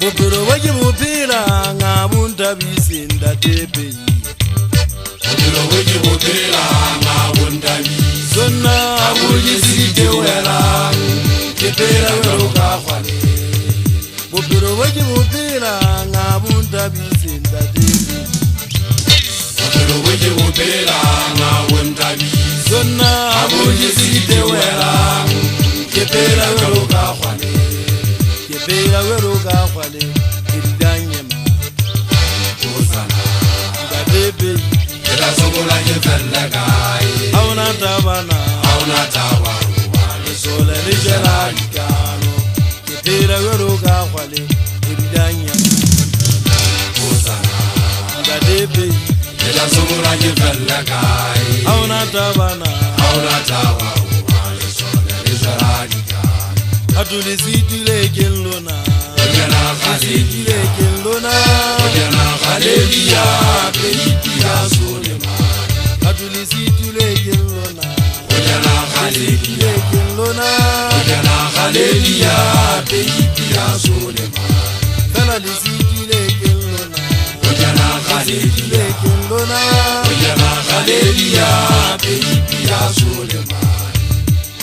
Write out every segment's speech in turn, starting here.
Bophelo bo ke bo phela ngabunta bisinda tepe. Bophelo bo ke bo phela ngabunta bisinda. Sona abuyisite wela ke phela welo ka khwane. Bophelo bo ke bo phela ngabunta bisinda tepe. Bophelo bo ke bo phela ngabunta bisinda. Sona abuyisite wela ke phela welo ka khwane. Ke phela welo ka khwane idanye ma. Ozana Da tepe. Ela somola ke fella kai. Auna tabana. Auna tawa Le sole le jela dikano. Ke phela welo ka khwane idanye ma. Ozana Da tepe. Ela somola ke fella kai. Auna tabana. Auna tawa le sole le jela dikano. Atuli sidile kelona. Ojana Sidile khalelia. kelona. Ojana khalelia peipia solema. Atuli sidile kelona. Ojana khalelia. Kelona. Ojana khalelia peipia solema. Fela li sidile kelona. Ojana khalelia. Kelona. Ojana khalelia peipia solema.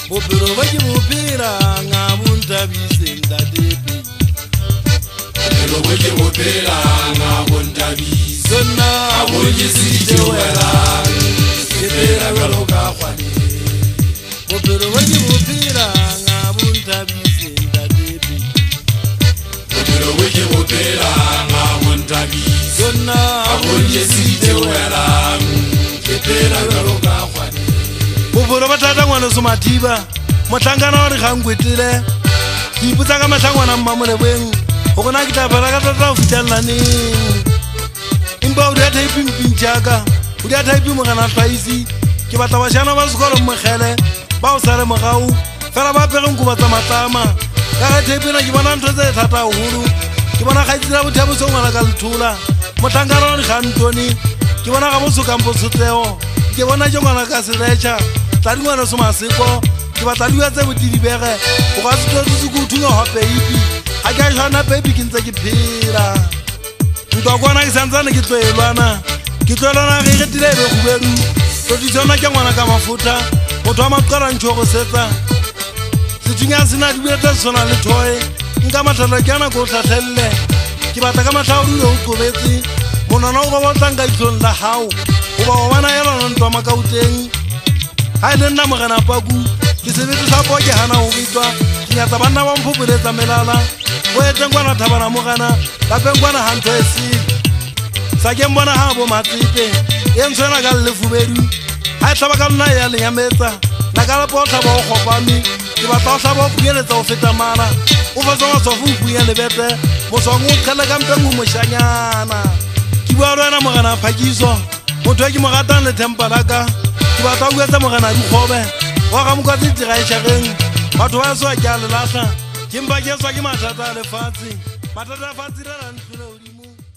Bophelo bo ke bo phela ngabunta bisinda tepe. Bophelo bo ke bo phela ngabunta bisinda. Sona abuyisite wela ke phela welo ka khwane. bophelo bo ke bo phela ngabunta bisinda tepe. Bophelo bo ke bo phela ngabunta bisinda. Sona abuyisite wela ke phela welo ka khwane. bophelo ba thata ngwana somatiba motlhankana wa re gang kwetile ke ipotsa ka matlhangwana mmamolebeng go gona ke tla phela ka thata go fitlhelelaneng empa o di a thaipimping jaaka o di a thaipi mogana tlaisi ke batla bašana ba sekolo mmogele ba o sale mogau fela ba apegeng kobatsa matlama ka ga theipena ke bona ntho tse thata golo ke bona gaitsela botheaboso ngwana ka lethola motlhankana wa digantoni ke bona ga bosokampo sotlego ke bona ke ngwana ka seletšha tla dingwana somaseko ke batla diwa tse botidibege o ka setotse ko thunga gwa peipi ga ke a šwana peipi ke ntse ke phela ntwa kwana ke santsane ke tloelwana ge e getile ebe gubeng totisona ke ngwana ka mafotha motho wa maqarantšho go setsa sethunya sena dibulete se sona le thoe nka matlhalo ke yana ko o tlhatlhelele ke batla ka matlhaorile o qobetse monwana o gobotlang ka itlhong la gago goba go bana elona ntwa makauteng ga e le nna mogena paku ke sebetse sa po ke gana go bitswa ke nyatsa banna ba mphopoletsa melala go eteng kwana thabana mogena lapeng kwana ga ntho e sele sa keng bona ga bo matsepe e ntshwena ka llefubedu ga e tlhaba ka lona e ya lenyametsa la ka lepo o tlhaba o kgopame ke batla o tlhaba o punyeletsa go feta mana o fetsa maswafo o punya lebete moswang o kgele ka mpeng o mošanyana ke bua le wena mogena phakiso motho e ke mo ratang le tempa laka ke batla o buetsa mogena dikgobe wa ga mokwatse tiraešageng batho ba sewa ke a lelatlha ke mpa ke swa ke mathata a lefatshe mathata a fatshe